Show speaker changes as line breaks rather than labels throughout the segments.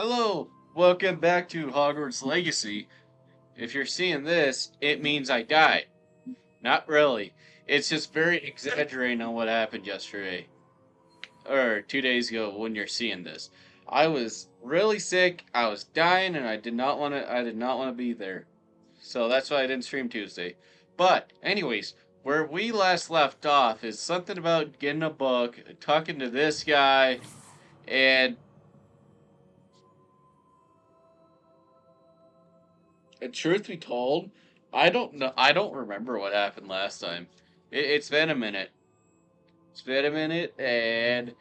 Hello, welcome back to Hogwarts Legacy. If you're seeing this, it means I died. Not really. It's just very exaggerating on what happened yesterday. Or 2 days ago when you're seeing this. I was really sick, I was dying, and I did not want to be there. So that's why I didn't stream Tuesday. But, anyways, where we last left off is something about getting a book, talking to this guy, and truth be told, I don't know. I don't remember what happened last time. It's been a minute. It's been a minute, and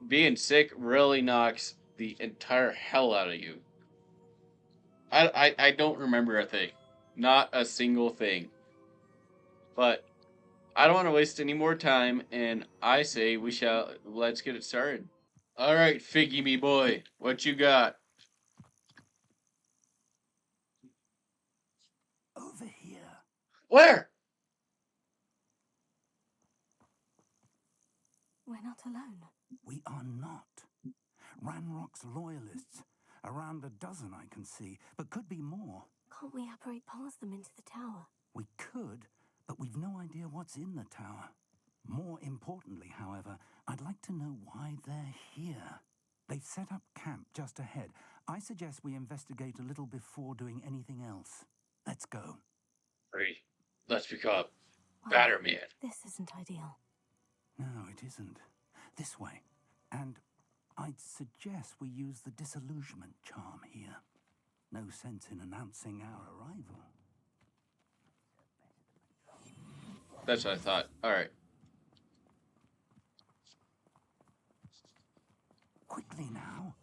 being sick really knocks the entire hell out of you. I don't remember a thing, not a single thing. But I don't want to waste any more time, and I say let's get it started. All right, Figgy me boy, what you got?
Over here.
Where?
We're not alone.
We are not. Ranrock's loyalists. Around a dozen I can see, but could be more.
Can't we apparate past them into the tower?
We could, but we've no idea what's in the tower. More importantly, however, I'd like to know why they're here. They've set up camp just ahead. I suggest we investigate a little before doing anything else. Let's go.
Hurry, let's become
Well,
Batterman.
This isn't ideal.
No, it isn't. This way. And I'd suggest we use the disillusionment charm here. No sense in announcing our arrival.
That's what I thought. All right.
Quickly now.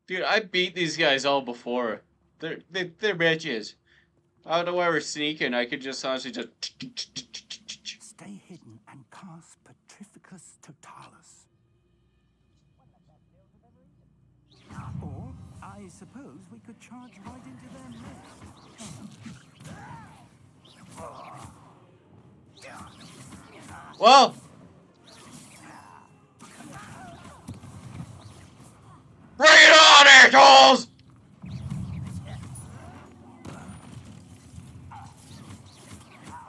Dude, I beat these guys all before. They're bitches. I don't know why we're sneaking. I could just honestly just.
Stay hidden and cast Petrificus Totalis. Or, I suppose we could charge right into their nest.
Well, bring it on, assholes!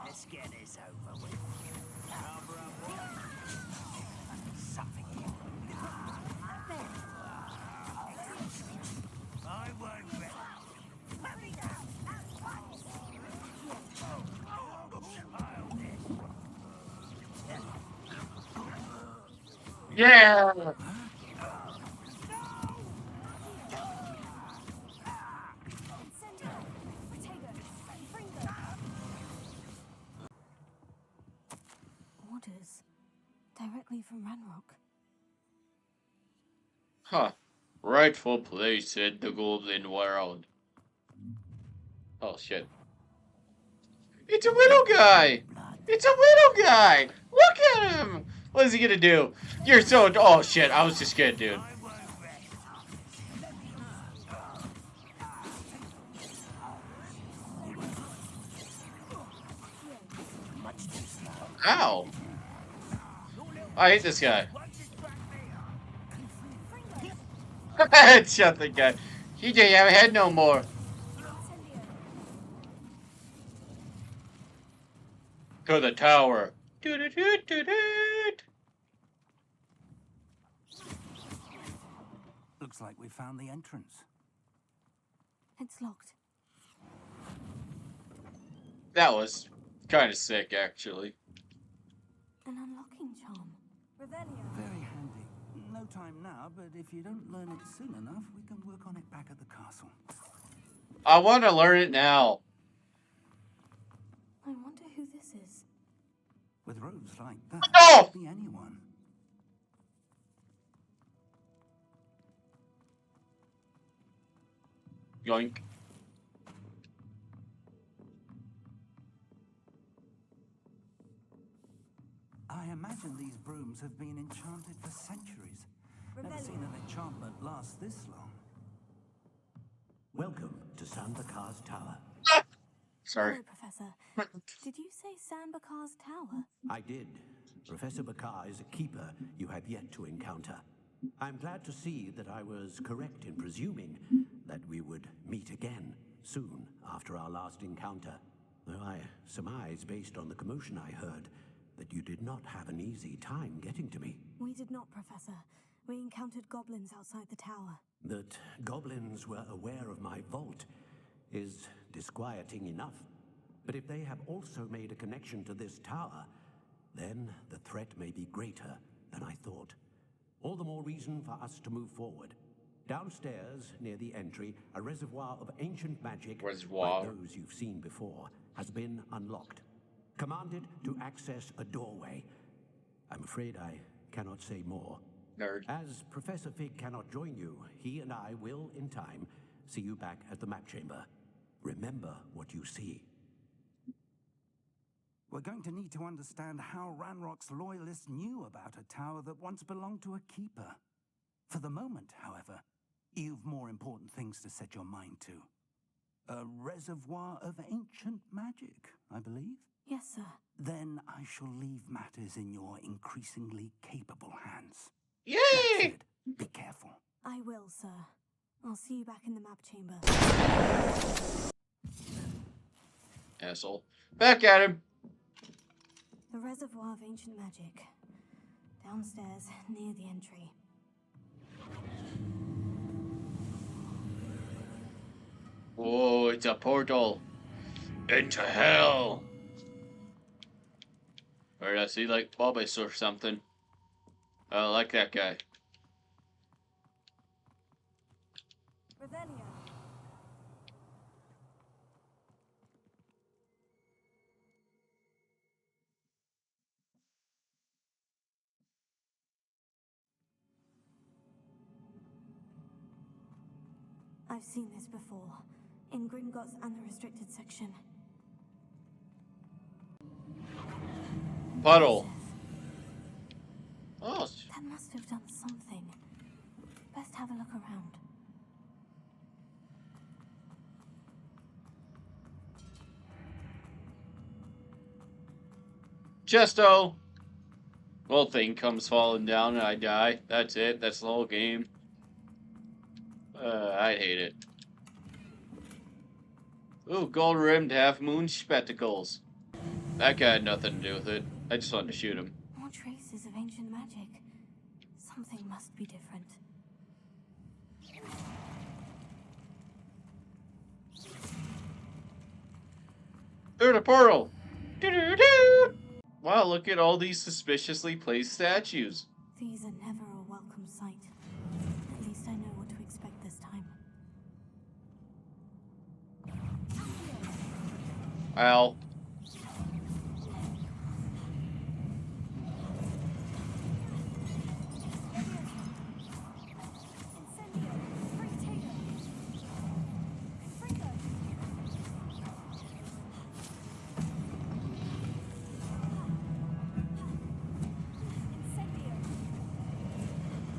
Let's get this over with. I won't bet.
Yeah!
Orders. Directly from Ranrock.
Huh. Rightful place in the golden world. Oh, shit. It's a widow guy! It's a widow guy! Look at him! What is he gonna do? You're so. Oh, shit. I was just kidding, dude. Ow! I hate this guy. Shut the guy. He didn't have a head no more. To the tower.
Looks like we found the entrance.
It's locked.
That was kind of sick, actually.
An unlocking charm.
Very handy. No time now, but if you don't learn it soon enough, we can work on it back at the castle.
I want to learn it now.
I wonder who this is.
With robes like that,
No!
it could be anyone.
Yoink.
I imagine these brooms have been enchanted for centuries. Never seen an enchantment last this long.
Welcome to Sambakar's Tower.
Sorry.
Hello, Professor. Did you say Sambakar's tower?
I did. Professor Bakar is a keeper you have yet to encounter. I'm glad to see that I was correct in presuming that we would meet again soon after our last encounter. Though I surmise, based on the commotion I heard, that you did not have an easy time getting to me.
We did not, Professor. We encountered goblins outside the tower.
That goblins were aware of my vault is disquieting enough. But if they have also made a connection to this tower, then the threat may be greater than I thought. All the more reason for us to move forward. Downstairs, near the entry, a reservoir of ancient magic, like those you've seen before, has been unlocked. Commanded to access a doorway. I'm afraid I cannot say more.
Nerd.
As Professor Fig cannot join you, he and I will, in time, see you back at the map chamber. Remember what you see.
We're going to need to understand how Ranrock's loyalists knew about a tower that once belonged to a keeper. For the moment, however, you've more important things to set your mind to. A reservoir of ancient magic, I believe?
Yes, sir.
Then I shall leave matters in your increasingly capable hands.
Yay!
That said, be careful.
I will, sir. I'll see you back in the map chamber.
Asshole. Back at him!
The reservoir of ancient magic. Downstairs, near the entry.
Whoa, it's a portal. Into hell! Or does he like Bulbous or something? I like that guy.
ReaperVLyn. I've seen this before. In Gringotts and the restricted section.
Puddle. Oh,
That must have done something. Best have a look around.
Chesto! Little thing comes falling down and I die. That's it. That's the whole game. I hate it. Ooh, gold-rimmed half-moon spectacles. That guy had nothing to do with it. I just wanted to shoot him.
More traces of ancient magic. Something must be different.
Through the portal! Doo-doo-doo! Wow, look at all these suspiciously placed statues.
These are never a welcome sight. At least I know what to expect this time.
Ow.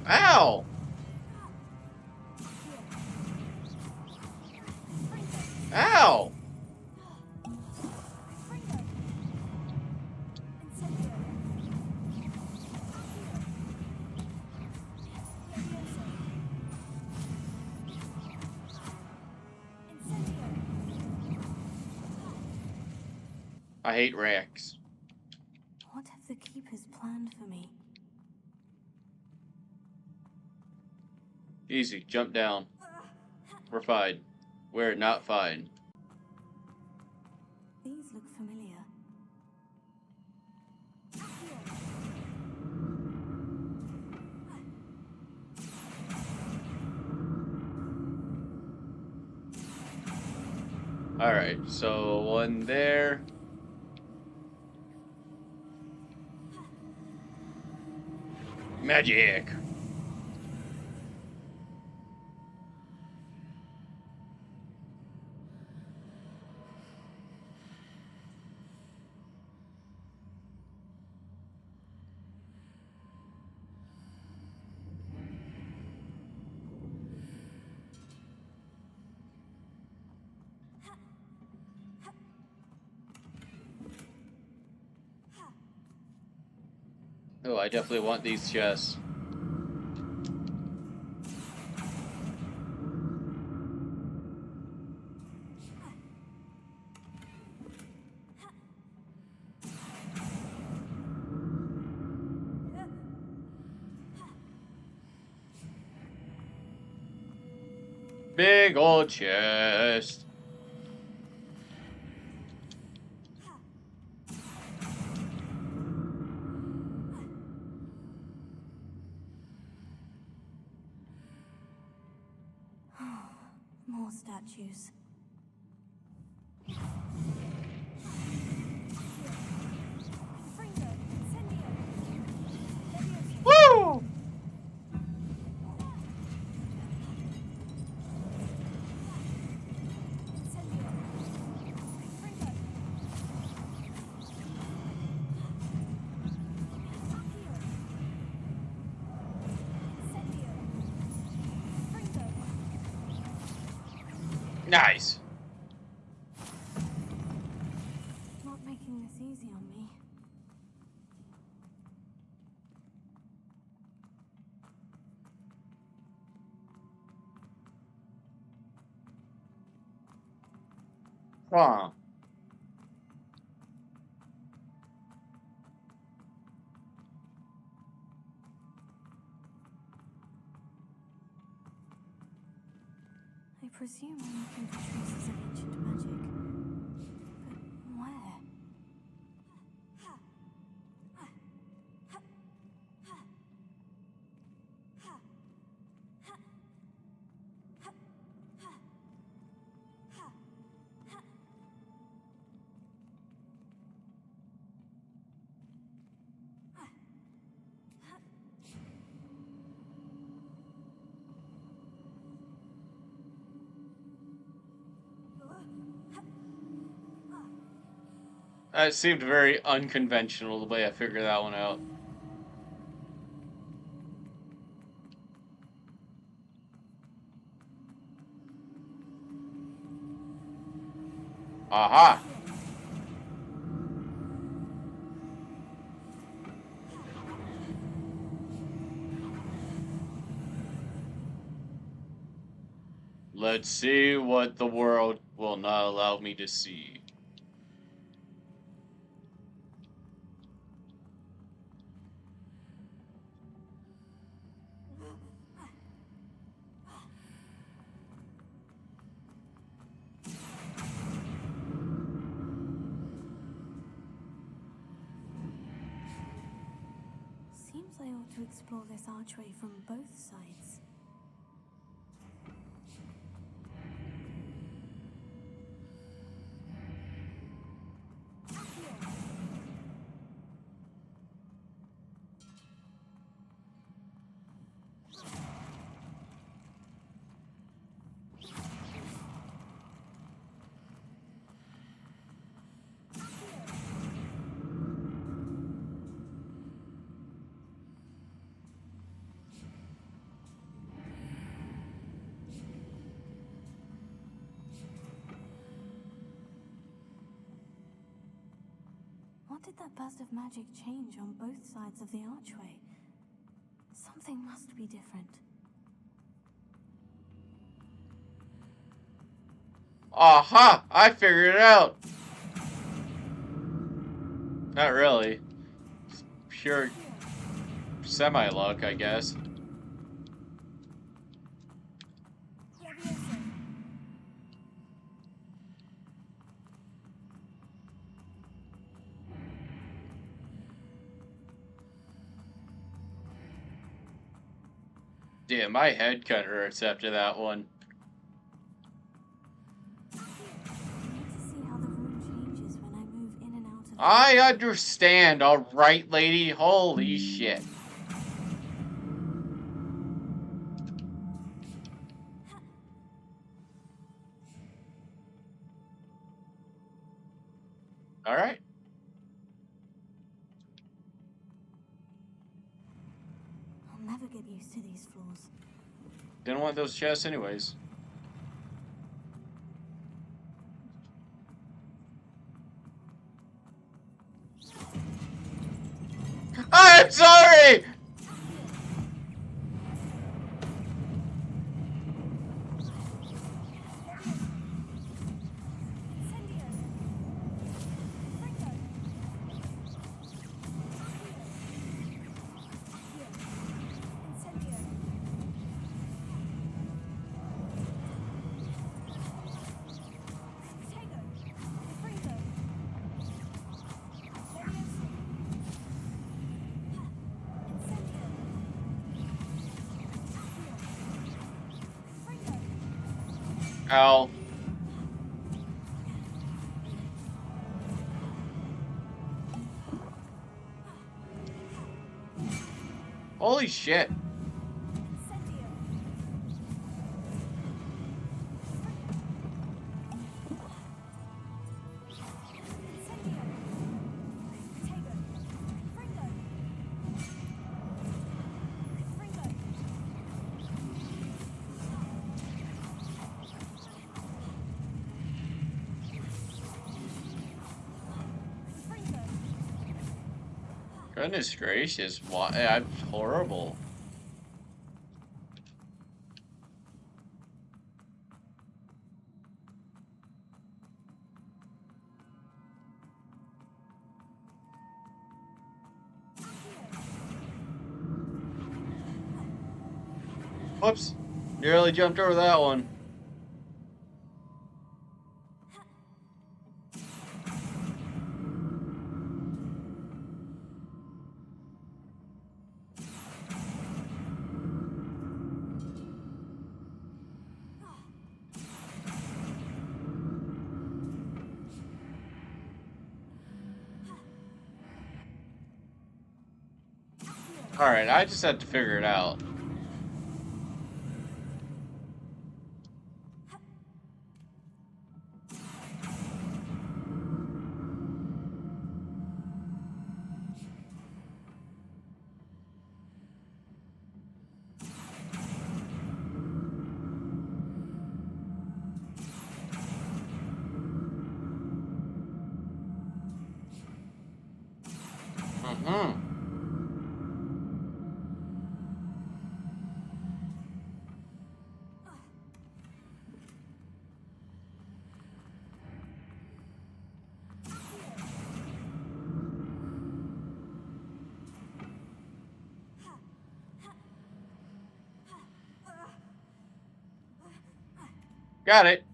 Ow! Ow! I hate Rex.
What have the keepers planned for me?
Easy, jump down. We're fine. We're not fine.
These look familiar.
Alright, so one there. Magic! Oh, I definitely want these chests. Big old chest.
More statues.
Woo! Nice.
Not making this easy on me.
Huh.
I presume I'm looking for traces of ancient magic. But where?
That seemed very unconventional the way I figured that one out. Aha! Let's see what the world will not allow me to see.
Seems I ought to explore this archway from both sides. What did that burst of magic change on both sides of the archway? Something must be different.
Aha! I figured it out! Not really. Just pure semi-luck, I guess. Damn, my head kind of hurts after that one.
I need to see how the room changes when I move in and out of it.
I understand, alright, lady. Holy shit. Alright.
I'll never get used to these floors.
Didn't want those chests anyways. I'm sorry! Ow. Holy shit. Goodness gracious, why? I'm horrible. Whoops. Nearly jumped over that one. Alright, I just had to figure it out. Mm-hmm. Got it.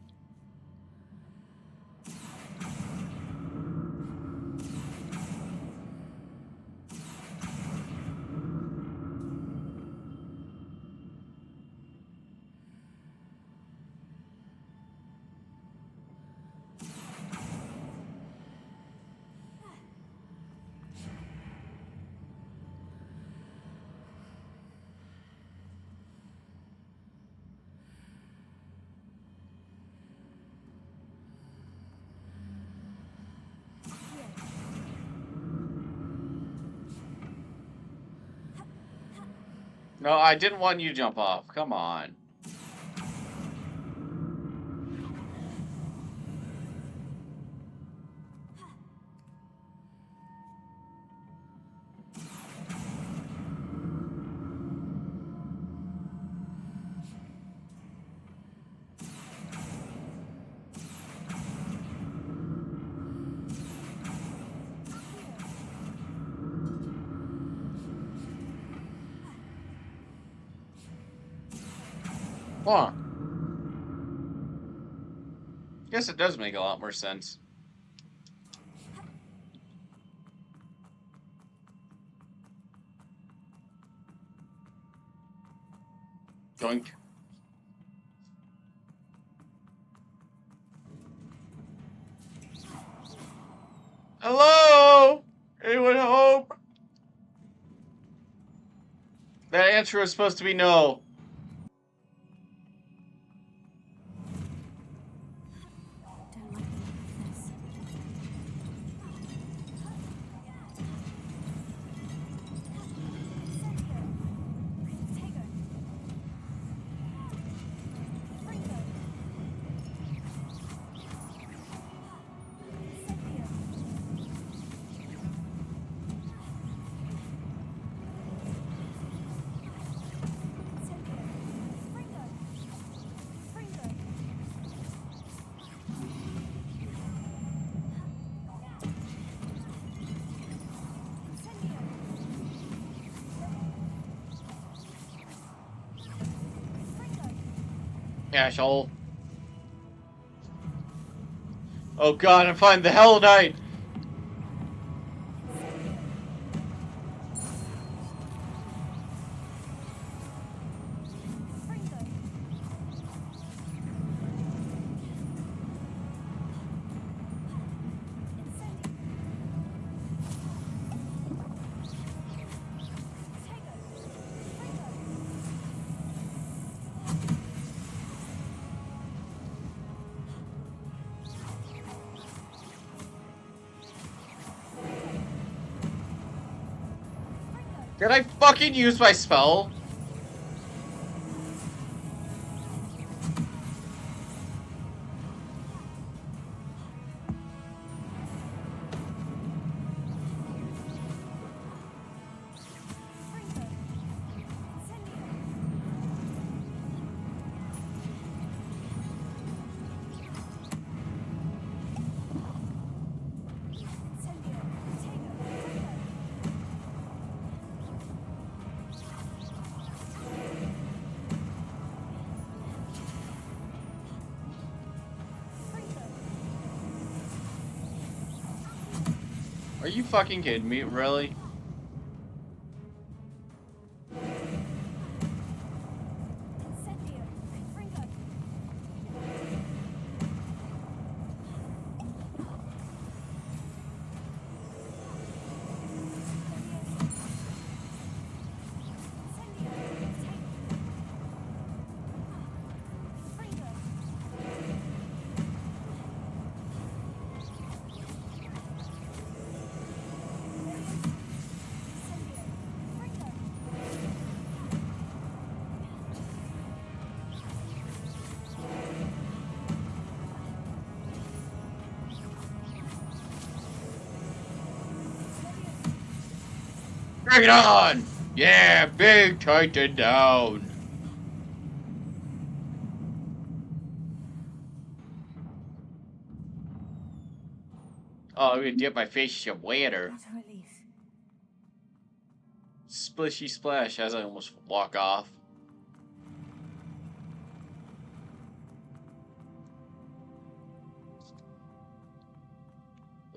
No, I didn't want you to jump off. Come on. Huh. Guess it does make a lot more sense. Doink. Hello? Anyone home? That answer was supposed to be no.
Don't like the look of this.
Asshole. Oh god, I'm finding the Hell Knight! Can I fucking use my spell? Are you fucking kidding me? Really? Bring it on! Yeah, big Titan down! Oh, I'm gonna dip my face in some water.
What a relief.
Splishy splash as I almost walk off.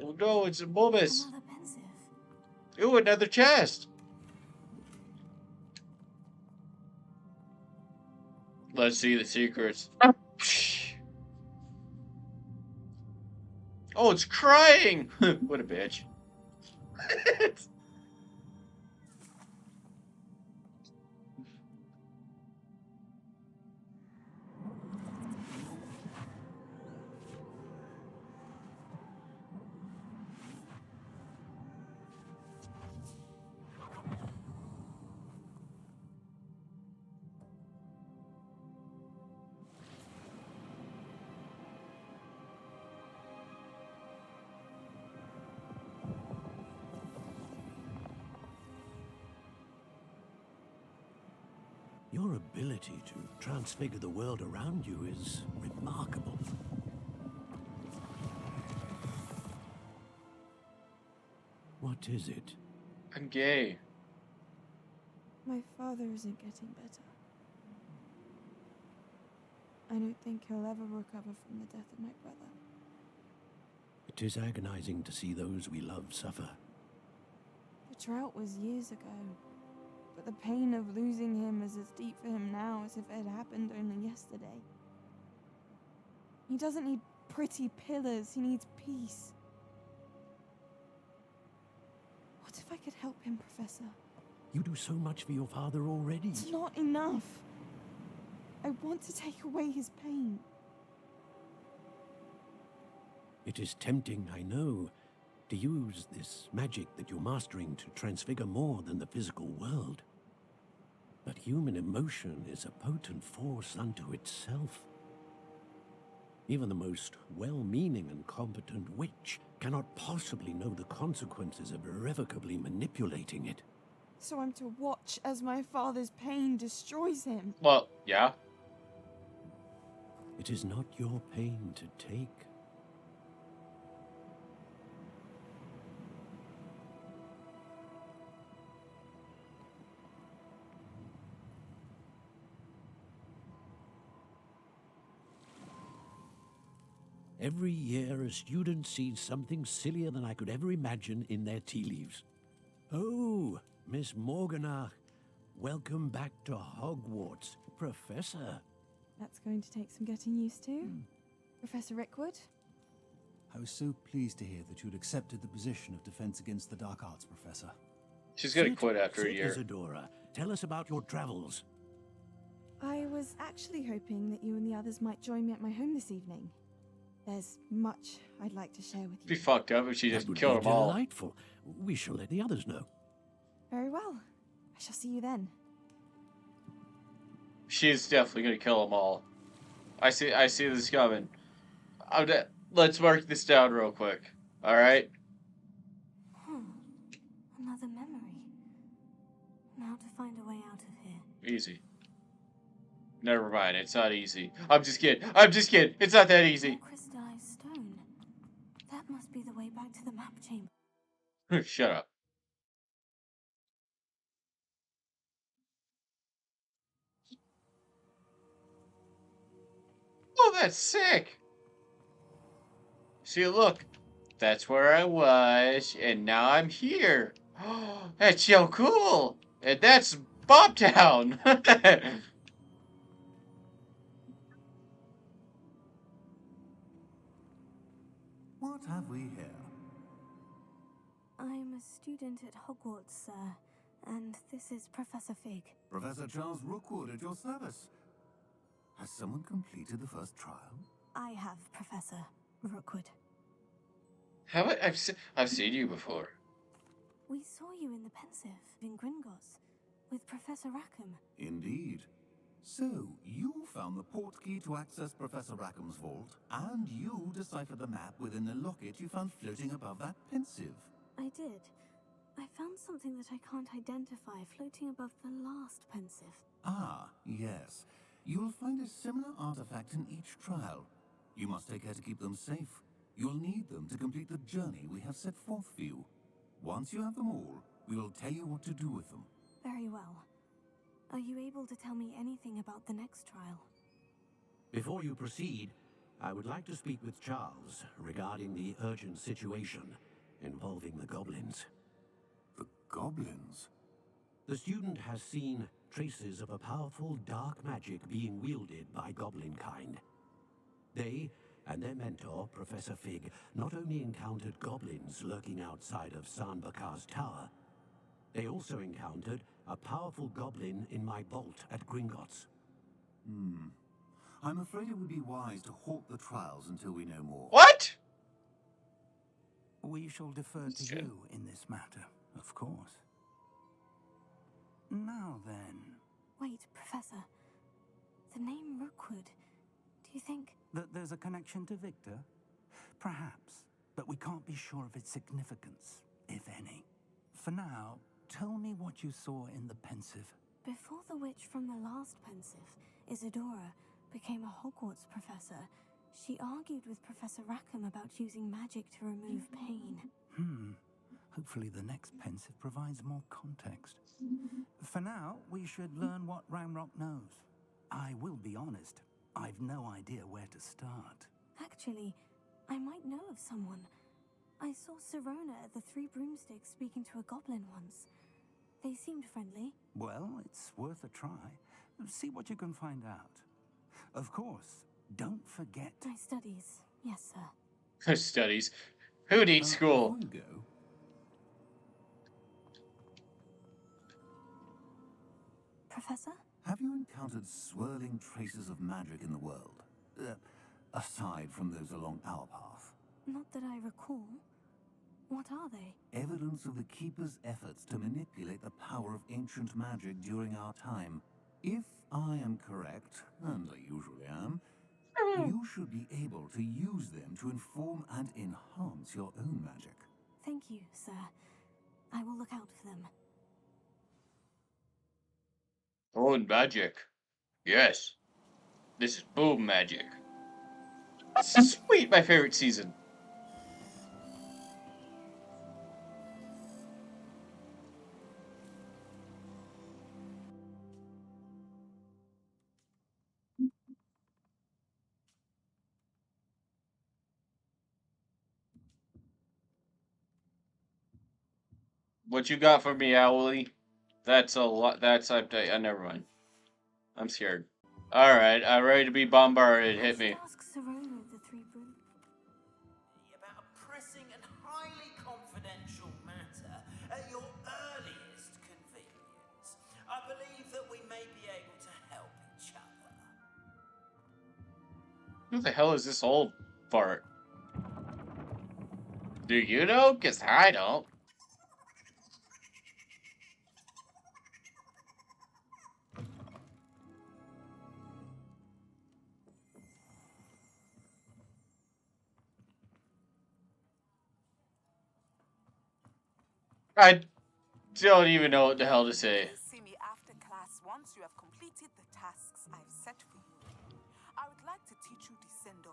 Oh no, it's a bulbous!
Another pensive.
Ooh, another chest! Let's see the secrets. Oh, it's crying! What a bitch.
Your ability to transfigure the world around you is remarkable. What is it?
I'm gay.
My father isn't getting better. I don't think he'll ever recover from the death of my brother.
It is agonizing to see those we love suffer.
The drought was years ago, but the pain of losing him is as deep for him now as if it had happened only yesterday. He doesn't need pretty pillars, he needs peace. What if I could help him, Professor?
You do so much for your father already.
It's not enough. I want to take away his pain.
It is tempting, I know, to use this magic that you're mastering to transfigure more than the physical world. But human emotion is a potent force unto itself. Even the most well-meaning and competent witch cannot possibly know the consequences of irrevocably manipulating it.
So I'm to watch as my father's pain destroys him.
Well, yeah.
It is not your pain to take. Every year, a student sees something sillier than I could ever imagine in their tea leaves. Oh, Miss Morganach, welcome back to Hogwarts, Professor.
That's going to take some getting used to. Professor Rickwood?
I was so pleased to hear that you had accepted the position of Defense Against the Dark Arts, Professor.
She's gonna quit after a
Sit,
year.
Isadora, tell us about your travels.
I was actually hoping that you and the others might join me at my home this evening. There's much I'd like to share with
It'd be
you.
fucked up if she
That
just
would
killed
be
them all.
delightful. We shall let the others know.
Very well. I shall see you then.
She's definitely gonna kill them all. I see this coming. Let's mark this down real quick. Alright?
Another memory. Now to find a way out of here.
Easy. Never mind, it's not easy. I'm just kidding. I'm just kidding. It's not that easy.
More crystallized stone. That must be the way back to the map chamber.
Shut up. Oh, that's sick. See, look. That's where I was, and now I'm here. That's so cool. And that's Bobtown.
What have we here?
I'm a student at Hogwarts, sir. And this is Professor Fig.
Professor Charles Rookwood at your service. Has someone completed the first trial?
I have, Professor Rookwood.
I've seen you before.
We saw you in the Pensive in Gringotts with Professor Rackham.
Indeed. So, you found the portkey to access Professor Rackham's vault, and you deciphered the map within the locket you found floating above that pensive.
I did. I found something that I can't identify floating above the last pensive.
Ah, yes. You will find a similar artifact in each trial. You must take care to keep them safe. You'll need them to complete the journey we have set forth for you. Once you have them all, we will tell you what to do with them.
Very well. Are you able to tell me anything about the next trial?
Before you proceed, I would like to speak with Charles regarding the urgent situation involving the goblins.
The goblins?
The student has seen traces of a powerful dark magic being wielded by goblin kind. They and their mentor, Professor Fig, not only encountered goblins lurking outside of Sanbakar's tower, they also encountered a powerful goblin in my vault at Gringotts.
I'm afraid it would be wise to halt the trials until we know more.
What?
We shall defer to
Sure.
you in this matter, of course. Now then,
Wait, Professor. The name Rookwood. Do you think...
that there's a connection to Victor? Perhaps, but we can't be sure of its significance, if any. For now, tell me what you saw in the pensive.
Before the witch from the last pensive, Isadora, became a Hogwarts professor, she argued with Professor Rackham about using magic to remove pain.
Hopefully the next pensive provides more context. For now, we should learn what Ramrock knows. I will be honest, I've no idea where to start.
Actually, I might know of someone. I saw Sirona at the Three Broomsticks speaking to a goblin once. They seemed friendly.
Well, it's worth a try. See what you can find out. Of course, don't forget...
My studies, yes, sir.
Her studies. Who needs school?
Before you go,
Professor?
have you encountered swirling traces of magic in the world? Aside from those along our path.
Not that I recall. What are they?
Evidence of the Keeper's efforts to manipulate the power of ancient magic during our time. If I am correct, and I usually am, you should be able to use them to inform and enhance your own magic.
Thank you, sir. I will look out for them.
Oh, magic. Yes. This is boom magic. Sweet, my favorite season. What you got for me, Owlie? That's a lot. Never mind. I'm scared. Alright, I'm ready to be bombarded. Hit me.
Ask Sirona of the Three Broom.
About a pressing and highly confidential matter at your earliest convenience. I believe that we may be able to help each other.
Who the hell is this old fart? Do you know? 'Cause I don't. I don't even know what the hell to say.
Please see me after class once you have completed the tasks I've set for you. I would like to teach you Descendo,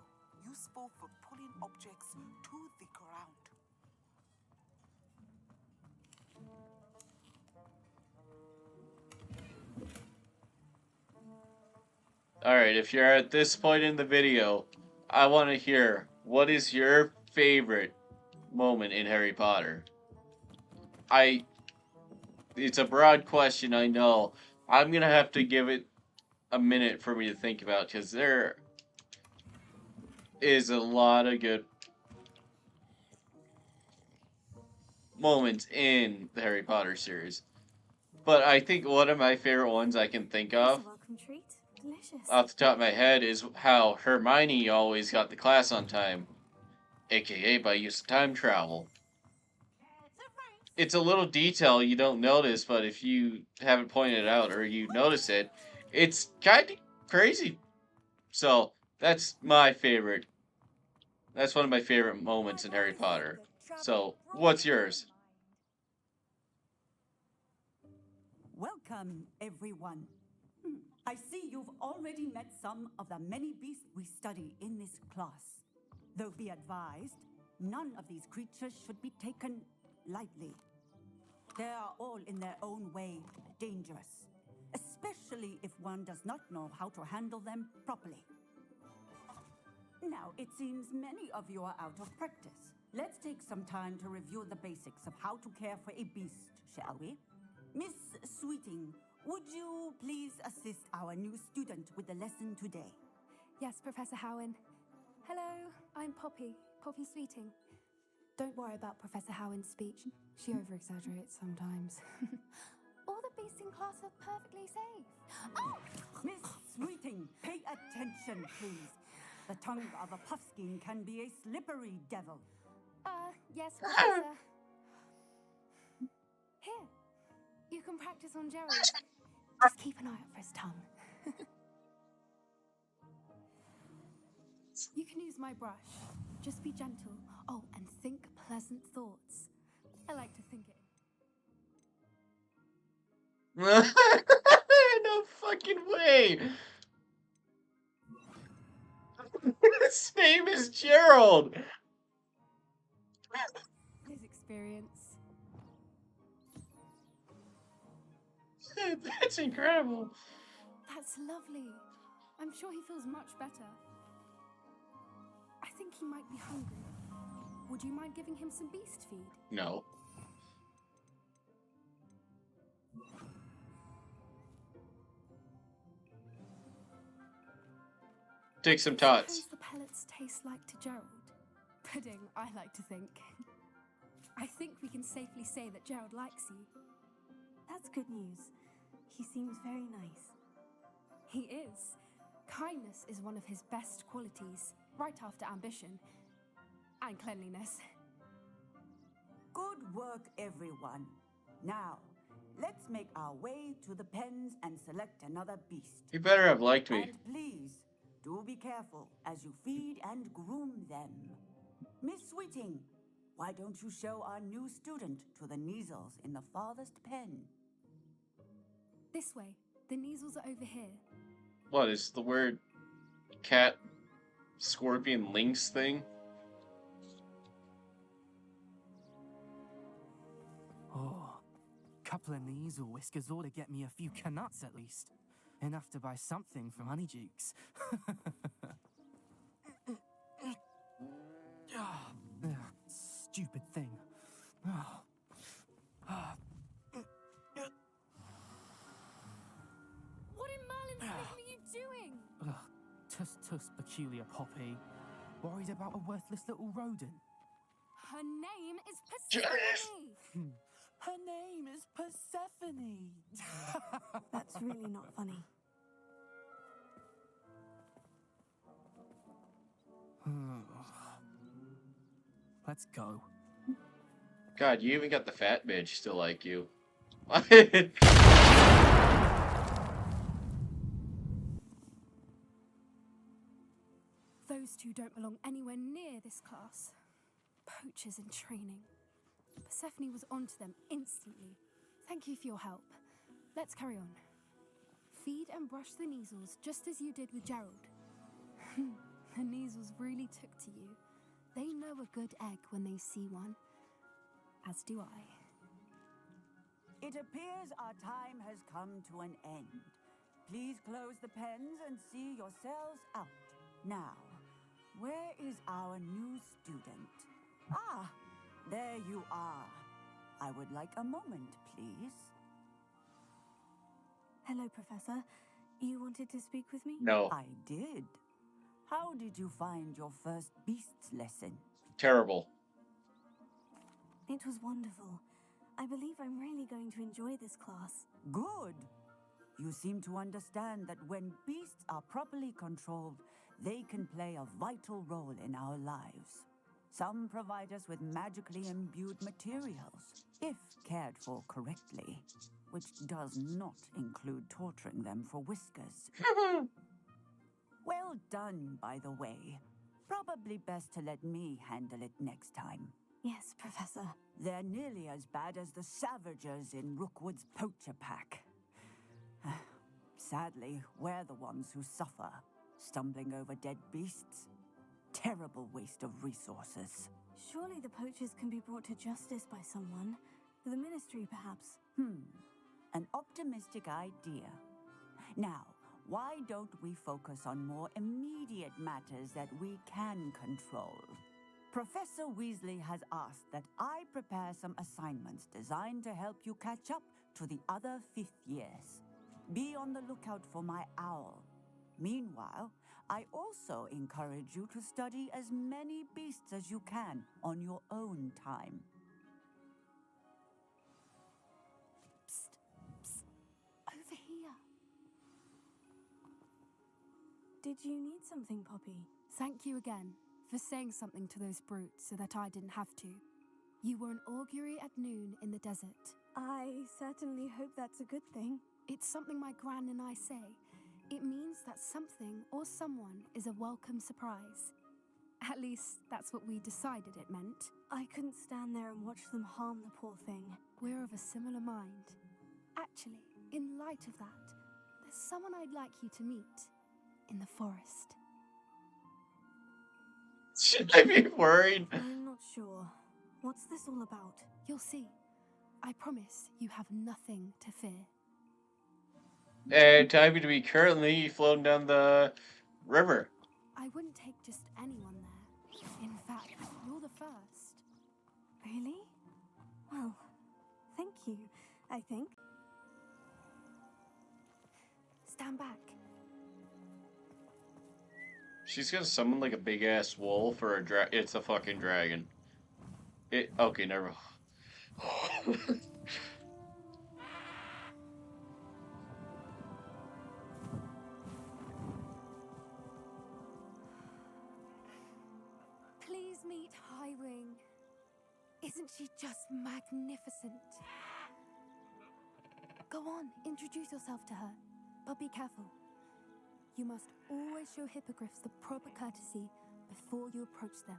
useful for pulling objects to the ground.
Alright, if you're at this point in the video, I want to hear, what is your favorite moment in Harry Potter? It's a broad question, I know. I'm gonna have to give it a minute for me to think about, because there is a lot of good moments in the Harry Potter series. But I think one of my favorite ones I can think
It's
of,
a welcome treat. Delicious.
off the top of my head, is how Hermione always got the class on time, aka by use of time travel. It's a little detail you don't notice, but if you haven't pointed it out or you notice it, it's kind of crazy. So, that's my favorite. That's one of my favorite moments in Harry Potter. So, what's yours?
Welcome, everyone. I see you've already met some of the many beasts we study in this class. Though be advised, none of these creatures should be taken lightly. They are all in their own way dangerous, especially if one does not know how to handle them properly. Now, it seems many of you are out of practice. Let's take some time to review the basics of how to care for a beast, shall we? Miss Sweeting, would you please assist our new student with the lesson today?
Yes, Professor Howen. Hello, I'm Poppy Sweeting. Don't worry about Professor Howen's speech. She over-exaggerates sometimes. All the beasts in class are perfectly safe. Oh!
Miss Sweeting, pay attention, please. The tongue of a puffskein can be a slippery devil.
Yes, Professor. Here, you can practice on Gerald. Just keep an eye out for his tongue. You can use my brush. Just be gentle. Oh, and think pleasant thoughts. I like to think it.
No fucking way! His name is Gerald!
His experience.
That's incredible.
That's lovely. I'm sure he feels much better. I think he might be hungry. Would you mind giving him some beast feed?
No. Take some tots.
Suppose the pellets taste like to Gerald. Pudding, I like to think. I think we can safely say that Gerald likes you. That's good news. He seems very nice. He is. Kindness is one of his best qualities, right after ambition and cleanliness.
Good work, everyone. Now, let's make our way to the pens and select another beast.
You better have liked me.
And please, do be careful as you feed and groom them. Miss Sweeting, why don't you show our new student to the Neasels in the farthest pen?
This way. The Neasels are over here.
What is the word cat, scorpion, lynx thing?
Oh, couple of Neasel whiskers ought to get me a few canuts at least. Enough to buy something from Honeydukes. Stupid thing.
What in Merlin's name are you doing?
Tuss, peculiar Poppy. Worried about a worthless little rodent.
Her name is Persephone.
Her name is Persephone.
That's really not funny.
Let's go.
God, you even got the fat bitch still like you.
Those two don't belong anywhere near this class. Poachers in training. Persephone was onto them instantly. Thank you for your help. Let's carry on. Feed and brush the Neasels just as you did with Gerald. The Neasels really took to you. They know a good egg when they see one. As do I.
It appears our time has come to an end. Please close the pens and see yourselves out. Now, where is our new student? Ah, there you are. I would like a moment, please.
Hello, Professor. You wanted to speak with me?
No.
I did. How did you find your first beasts lesson?
Terrible.
It was wonderful. I believe I'm really going to enjoy this class.
Good. You seem to understand that when beasts are properly controlled, they can play a vital role in our lives. Some provide us with magically imbued materials, if cared for correctly, which does not include torturing them for whiskers. Well done, by the way. Probably best to let me handle it next time.
Yes, Professor.
They're nearly as bad as the Savagers in Rookwood's poacher pack. Sadly, we're the ones who suffer, stumbling over dead beasts. Terrible waste of resources.
Surely the poachers can be brought to justice by someone. The Ministry, perhaps.
An optimistic idea. Now, why don't we focus on more immediate matters that we can control? Professor Weasley has asked that I prepare some assignments designed to help you catch up to the other 5th years. Be on the lookout for my owl. Meanwhile, I also encourage you to study as many beasts as you can on your own time.
Psst, psst. Over here. Did you need something, Poppy? Thank you again for saying something to those brutes so that I didn't have to. You were an augury at noon in the desert. I certainly hope that's a good thing. It's something my gran and I say. It means that something or someone is a welcome surprise. At least, that's what we decided it meant. I couldn't stand there and watch them harm the poor thing. We're of a similar mind. Actually, in light of that, there's someone I'd like you to meet in the forest.
Should I be worried?
I'm not sure. What's this all about? You'll see. I promise you have nothing to fear.
And time to be currently floating down the river.
I wouldn't take just anyone there. In fact, you're the first. Really? Well, thank you, I think. Stand back.
She's gonna summon like a big ass wolf or a it's a fucking dragon. Okay, never.
Please meet Highwing. Isn't she just magnificent? Go on, introduce yourself to her, but be careful. You must always show hippogriffs the proper courtesy before you approach them.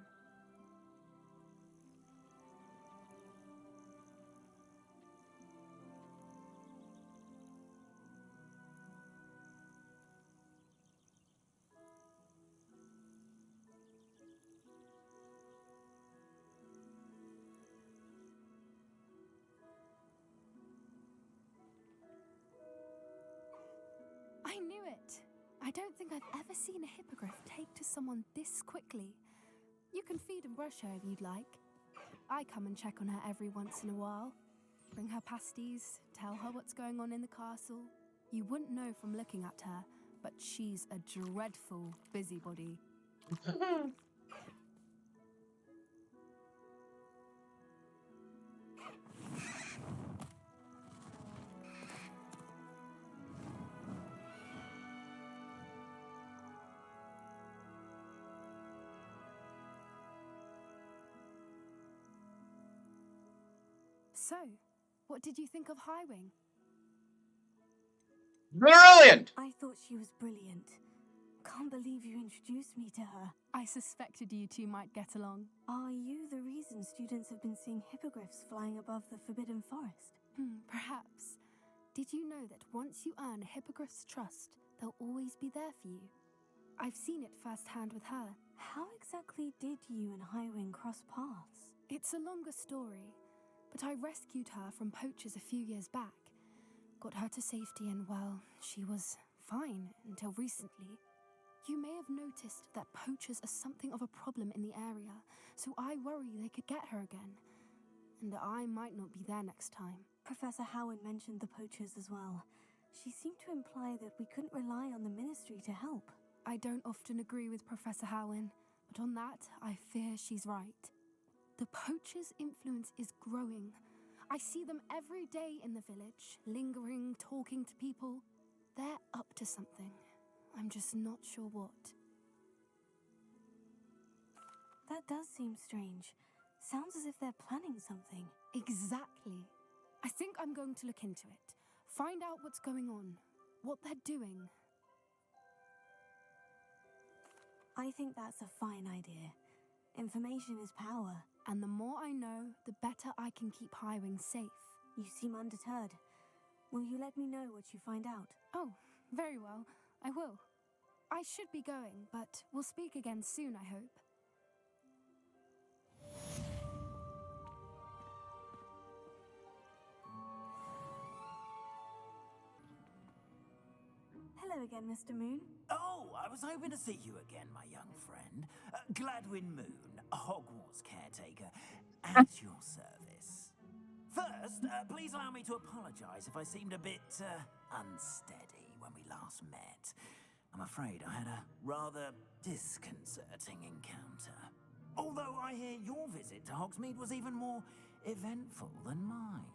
I knew it! I don't think I've ever seen a hippogriff take to someone this quickly. You can feed and brush her if you'd like. I come and check on her every once in a while. Bring her pasties, tell her what's going on in the castle. You wouldn't know from looking at her, but she's a dreadful busybody. So, what did you think of Highwing?
Brilliant!
I thought she was brilliant. Can't believe you introduced me to her.
I suspected you two might get along.
Are you the reason students have been seeing hippogriffs flying above the Forbidden Forest?
Perhaps. Did you know that once you earn a hippogriff's trust, they'll always be there for you? I've seen it firsthand with her.
How exactly did you and Highwing cross paths?
It's a longer story, but I rescued her from poachers a few years back. Got her to safety and, well, she was fine until recently. You may have noticed that poachers are something of a problem in the area, so I worry they could get her again. And I might not be there next time.
Professor Howard mentioned the poachers as well. She seemed to imply that we couldn't rely on the Ministry to help.
I don't often agree with Professor Howin, but on that, I fear she's right. The poachers' influence is growing. I see them every day in the village, lingering, talking to people. They're up to something. I'm just not sure what.
That does seem strange. Sounds as if they're planning something.
Exactly. I think I'm going to look into it. Find out what's going on, what they're doing.
I think that's a fine idea. Information is power.
And the more I know, the better I can keep Highwing safe.
You seem undeterred. Will you let me know what you find out?
Oh, very well. I will. I should be going, but we'll speak again soon, I hope.
Hello again, Mr. Moon.
Oh, I was hoping to see you again, my young friend. Gladwin Moon, Hogwarts caretaker, at your service. First, please allow me to apologise if I seemed a bit unsteady when we last met. I'm afraid I had a rather disconcerting encounter. Although I hear your visit to Hogsmeade was even more eventful than mine.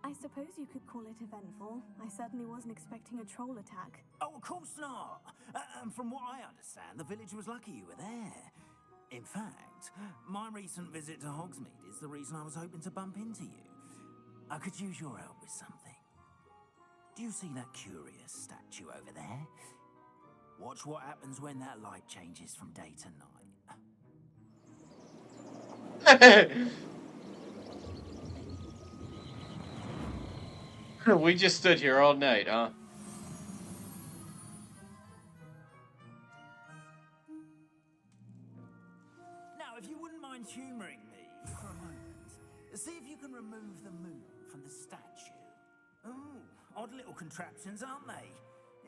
I suppose you could call it eventful. I certainly wasn't expecting a troll attack.
Oh, of course not. And from what I understand, the village was lucky you were there. In fact, my recent visit to Hogsmeade is the reason I was hoping to bump into you. I could use your help with something. Do you see that curious statue over there? Watch what happens when that light changes from day to night.
We just stood here all night, huh?
Now, if you wouldn't mind humouring me for a moment, see if you can remove the moon from the statue. Oh, odd little contraptions, aren't they?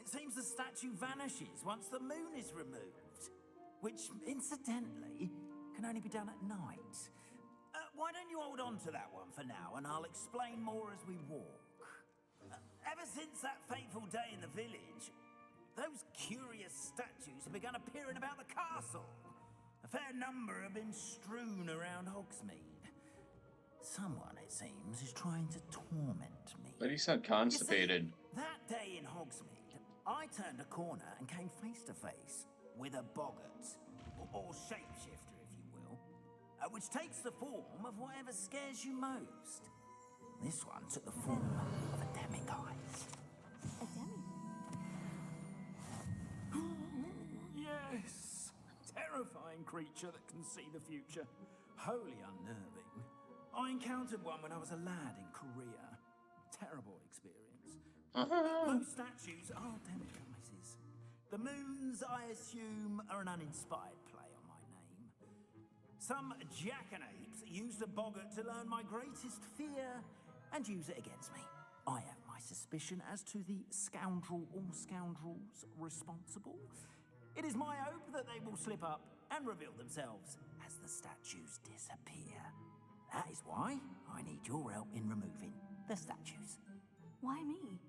It seems the statue vanishes once the moon is removed, which, incidentally, can only be done at night. Why don't you hold on to that one for now, and I'll explain more as we walk. Ever since that fateful day in the village, those curious statues have begun appearing about the castle. A fair number have been strewn around Hogsmeade. Someone, it seems, is trying to torment me.
But he sound constipated.
You see, that day in Hogsmeade, I turned a corner and came face to face with a boggart, or shapeshifter, if you will, which takes the form of whatever scares you most. This one took the form of a demiguise.
A demi?
Yes! Terrifying creature that can see the future. Wholly unnerving. I encountered one when I was a lad in Korea. Terrible experience. Most statues are demiguises. The moons, I assume, are an uninspired play on my name. Some jackanapes used a boggart to learn my greatest fear and use it against me. I have my suspicion as to the scoundrel or scoundrels responsible. It is my hope that they will slip up and reveal themselves as the statues disappear. That is why I need your help in removing the statues.
Why me?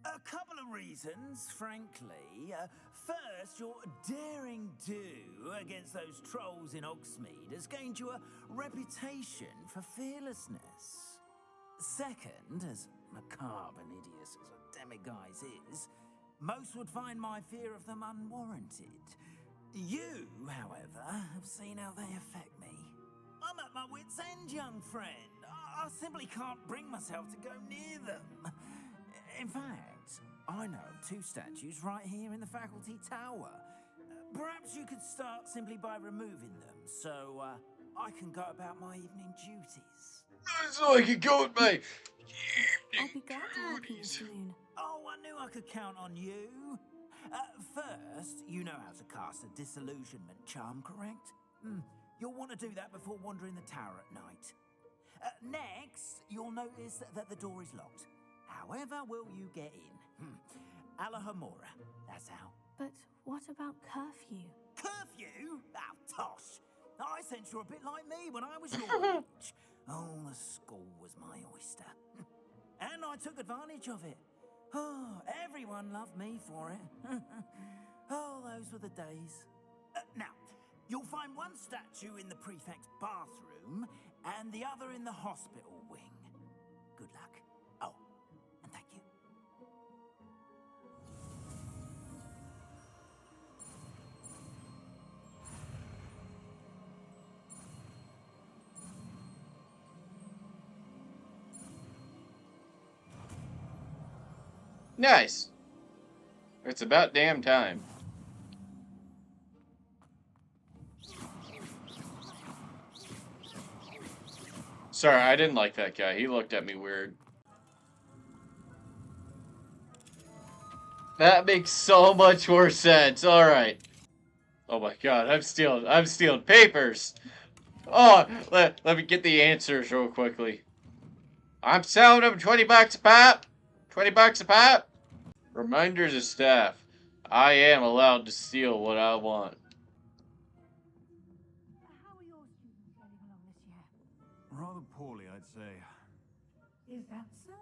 A couple of reasons, frankly. First, your daring do against those trolls in Hogsmeade has gained you a reputation for fearlessness. Second, as macabre and hideous as a demiguise is, most would find my fear of them unwarranted. You, however, have seen how they affect me. I'm at my wit's end, young friend. I simply can't bring myself to go near them. In fact, I know 2 statues right here in the faculty tower. Perhaps you could start simply by removing them, so I can go about my evening duties.
So I can go with my
I'd be glad to help you, Mr. Moon.
Oh, I knew I could count on you. First, you know how to cast a disillusionment charm, correct? You'll want to do that before wandering the tower at night. Next, you'll notice that the door is locked. However will you get in? Alahamora, that's how.
But what about curfew?
Curfew? Oh, tosh. I sense you're a bit like me when I was your age. Oh, the school was my oyster. And I took advantage of it. Oh, everyone loved me for it. Oh, those were the days. Now, you'll find one statue in the prefect's bathroom and the other in the hospital wing. Good luck. Oh, and thank you.
Nice. It's about damn time. Sorry, I didn't like that guy. He looked at me weird. That makes so much more sense. All right. Oh my God, I'm stealing papers. Oh, let me get the answers real quickly. I'm selling them $20 a pop. $20 a pop. Reminders of staff. I am allowed to steal what I want.
How are your students getting along this year?
Rather poorly, I'd say.
Is that so?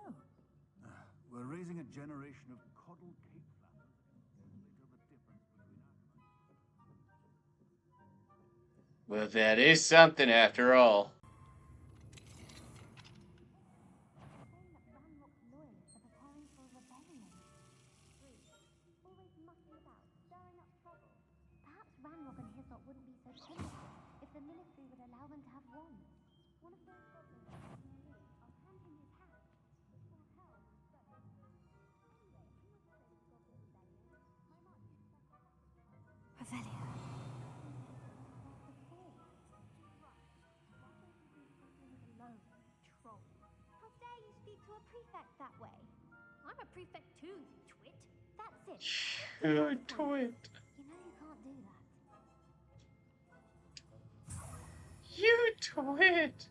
We're raising a generation of coddled cake flappers. They tell the difference between us.
Well, that is something after all.
Ranrock and his lot wouldn't be so common if the military would allow them to have wands. One of those goblins are camping his hat. Or hell, instead. Anyway, in the village goblin rebellion, my march is
Revelio.
alone, troll. How dare you speak to a prefect that way? I'm a prefect too, you twit. That's it.
Twit.
You know you can't do that.
You twit.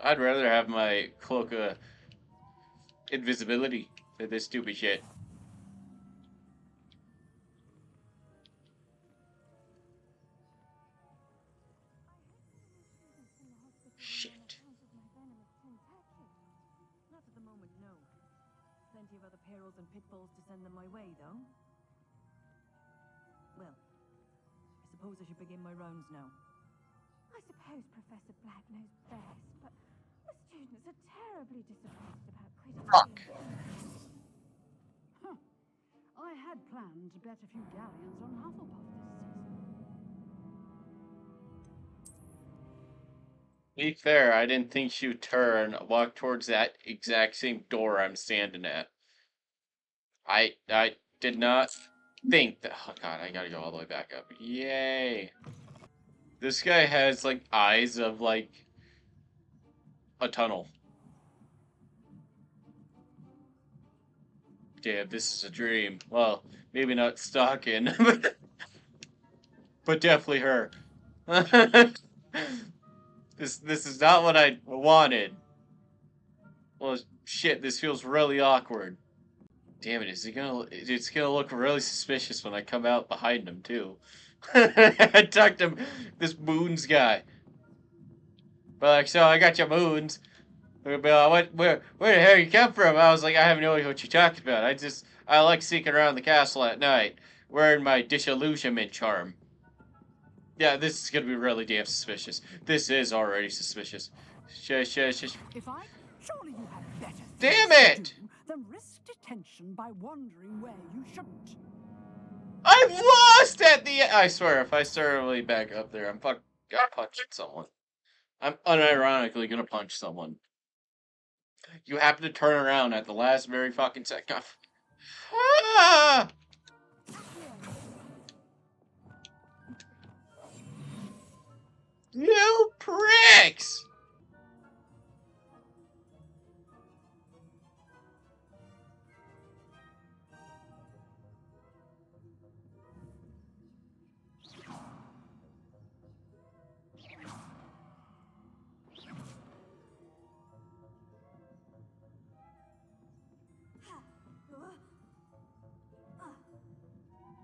I'd rather have my cloak of invisibility than this stupid shit. Shit.
Not at the moment, no. Plenty of other perils and pitfalls to send them my way, though. Well, I suppose I should begin my rounds now.
I suppose Professor Black knows best, but the students are terribly disappointed about criticism.
Huh. I had planned to bet a few galleons on Hufflepuff this season.
To be fair, I didn't think she would turn, walk towards that exact same door I'm standing at. I did not think that. Oh God, I gotta go all the way back up. Yay! This guy has like eyes of like a tunnel. Damn, this is a dream. Well, maybe not stalking, but definitely her. This is not what I wanted. Well, shit, this feels really awkward. Damn it, it's gonna look really suspicious when I come out behind him too. I talked to this Moons guy. But like, so I got your Moons. Where the hell you come from? I was like, I have no idea what you're talking about. I like sneaking around the castle at night, wearing my disillusionment charm. Yeah, this is gonna be really damn suspicious. This is already suspicious. Shush.
If I surely you have better
Damn
things
it!
to do than risk detention by wandering where you shouldn't.
I'm lost at the. I swear, if I start really back up there, I'm gonna punch someone. I'm unironically gonna punch someone. You happen to turn around at the last very fucking second. Ah! You pricks!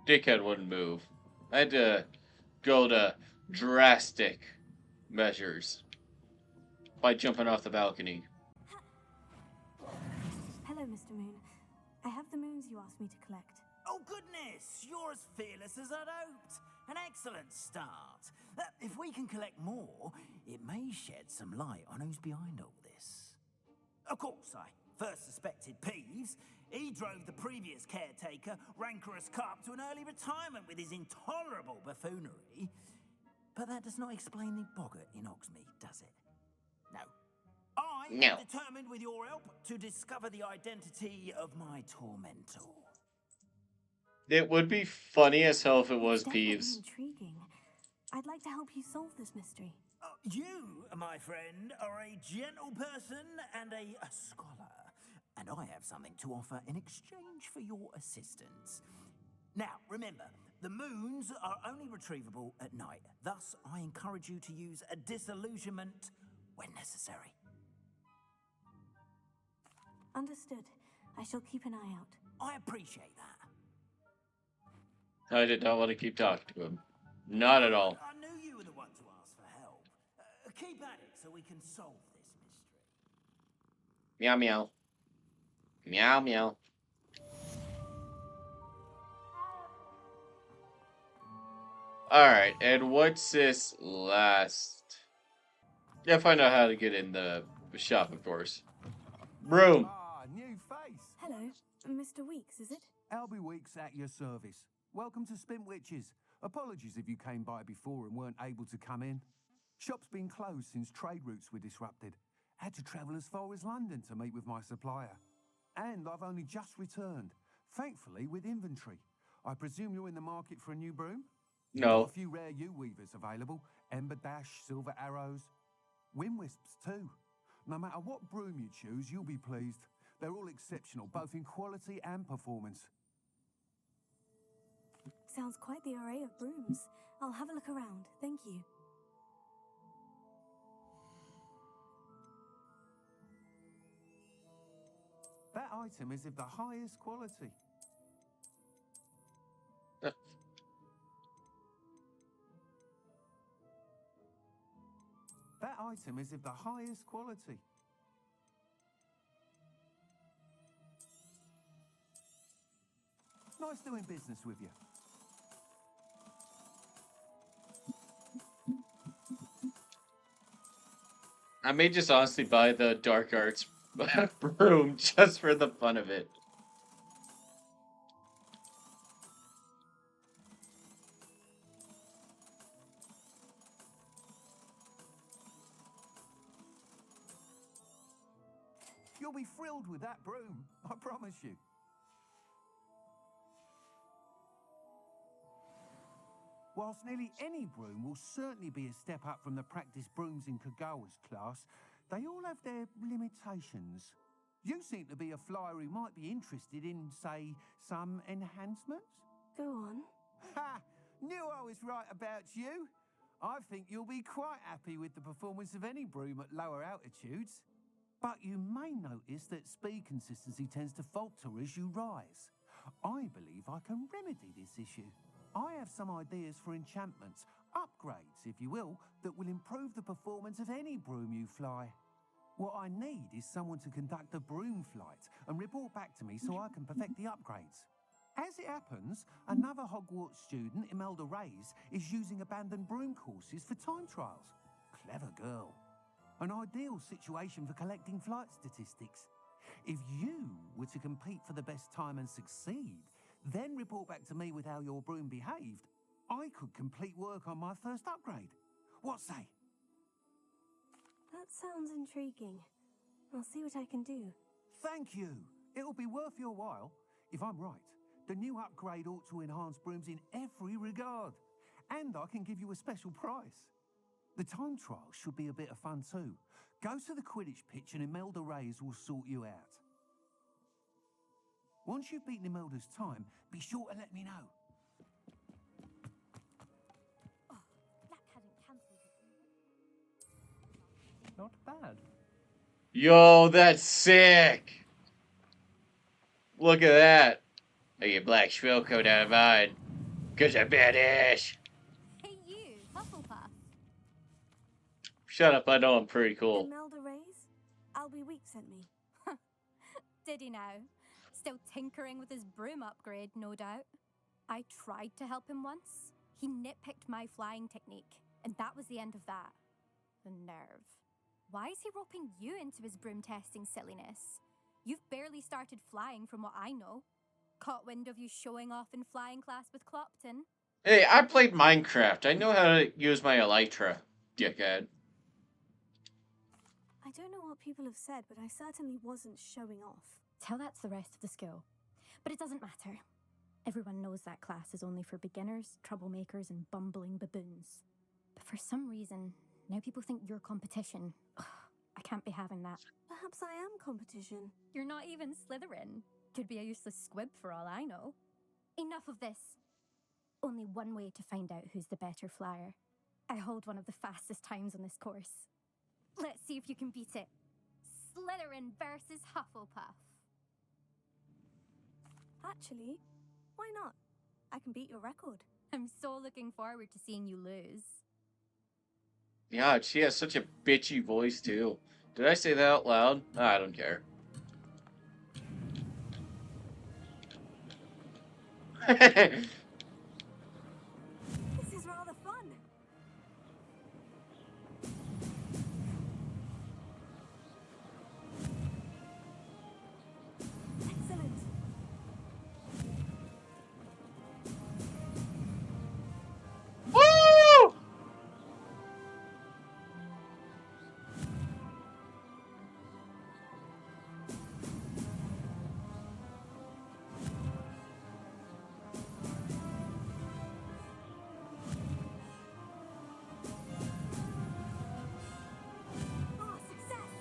Dickhead wouldn't move. I had to go to drastic measures by jumping off the balcony.
Hello, Mr. Moon. I have the moons you asked me to collect.
Oh, goodness! You're as fearless as I'd hoped. An excellent start. If we can collect more, it may shed some light on who's behind all this. Of course, I first suspected Peeves. He drove the previous caretaker, Rancorous Carp, to an early retirement with his intolerable buffoonery. But that does not explain the boggart in Hogsmeade, does it? No. I am determined, with your help, to discover the identity of my tormentor.
It would be funny as hell if it was
Definitely
Peeves.
intriguing. I'd like to help you solve this mystery.
You, my friend, are a gentle person and a scholar. And I have something to offer in exchange for your assistance. Now, remember, the moons are only retrievable at night. Thus, I encourage you to use a disillusionment when necessary.
Understood. I shall keep an eye out.
I appreciate that.
I did not want to keep talking to him. Not at all.
I knew you were the one to ask for help. Keep at it so we can solve this mystery.
Meow meow. Meow meow. Alright, and what's this last? Yeah, find out how to get in the shop, of course. Broom.
Ah, new face.
Hello, Mr. Weeks, is it?
Albie Weeks at your service. Welcome to Spint Witches. Apologies if you came by before and weren't able to come in. Shop's been closed since trade routes were disrupted. Had to travel as far as London to meet with my supplier. And I've only just returned, thankfully with inventory. I presume you're in the market for a new broom?
No.
Got a few rare U-weavers available. Ember Dash, Silver Arrows. Wind Wisps too. No matter what broom you choose, you'll be pleased. They're all exceptional, both in quality and performance.
Sounds quite the array of brooms. I'll have a look around. Thank you.
That item is of the highest quality. That item is of the highest quality. Nice doing business with you.
I may just honestly buy the Dark Arts broom just for the fun of it.
You'll be thrilled with that broom, I promise you. Whilst nearly any broom will certainly be a step up from the practice brooms in Kagawa's class, they all have their limitations. You seem to be a flyer who might be interested in, say, some enhancements?
Go on.
Ha! Knew I was right about you. I think you'll be quite happy with the performance of any broom at lower altitudes. But you may notice that speed consistency tends to falter as you rise. I believe I can remedy this issue. I have some ideas for enchantments, upgrades, if you will, that will improve the performance of any broom you fly. What I need is someone to conduct a broom flight and report back to me so I can perfect the upgrades. As it happens, another Hogwarts student, Imelda Reyes, is using abandoned broom courses for time trials. Clever girl. An ideal situation for collecting flight statistics. If you were to compete for the best time and succeed, then report back to me with how your broom behaved, I could complete work on my first upgrade. What say?
That sounds intriguing. I'll see what I can do.
Thank you. It'll be worth your while. If I'm right, the new upgrade ought to enhance brooms in every regard. And I can give you a special price. The time trial should be a bit of fun too. Go to the Quidditch pitch and Imelda Reyes will sort you out. Once you've beaten Imelda's time, be sure to let me know.
Not bad.
Yo, that's sick! Look at that. I get black shrill coat out of mine. Cause I'm badass.
Hey you, Hufflepuff.
Shut up, I know I'm pretty cool.
Imelda Reyes? Albie Week sent me.
Did he now? Still tinkering with his broom upgrade, no doubt. I tried to help him once. He nitpicked my flying technique, and that was the end of that. The nerve. Why is he roping you into his broom testing silliness? You've barely started flying from what I know. Caught wind of you showing off in flying class with Clopton.
Hey, I played Minecraft. I know how to use my elytra, dickhead.
I don't know what people have said, but I certainly wasn't showing off.
Tell that to the rest of the school. But it doesn't matter. Everyone knows that class is only for beginners, troublemakers, and bumbling baboons. But for some reason, now people think you're competition. Ugh, I can't be having that.
Perhaps I am competition.
You're not even Slytherin. Could be a useless squib for all I know. Enough of this. Only one way to find out who's the better flyer. I hold one of the fastest times on this course. Let's see if you can beat it. Slytherin versus Hufflepuff.
Actually, why not? I can beat your record.
I'm so looking forward to seeing you lose.
Yeah, she has such a bitchy voice, too. Did I say that out loud? I don't care.
This is rather fun. Excellent.
Woo!
Oh, success!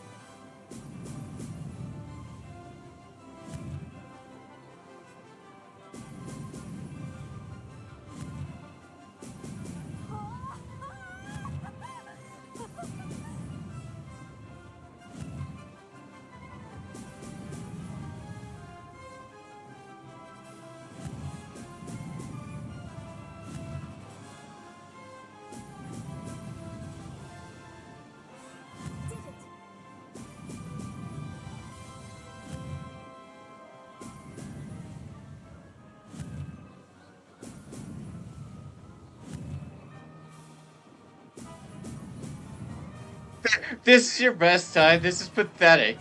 Did it!
This is your best time. This is pathetic.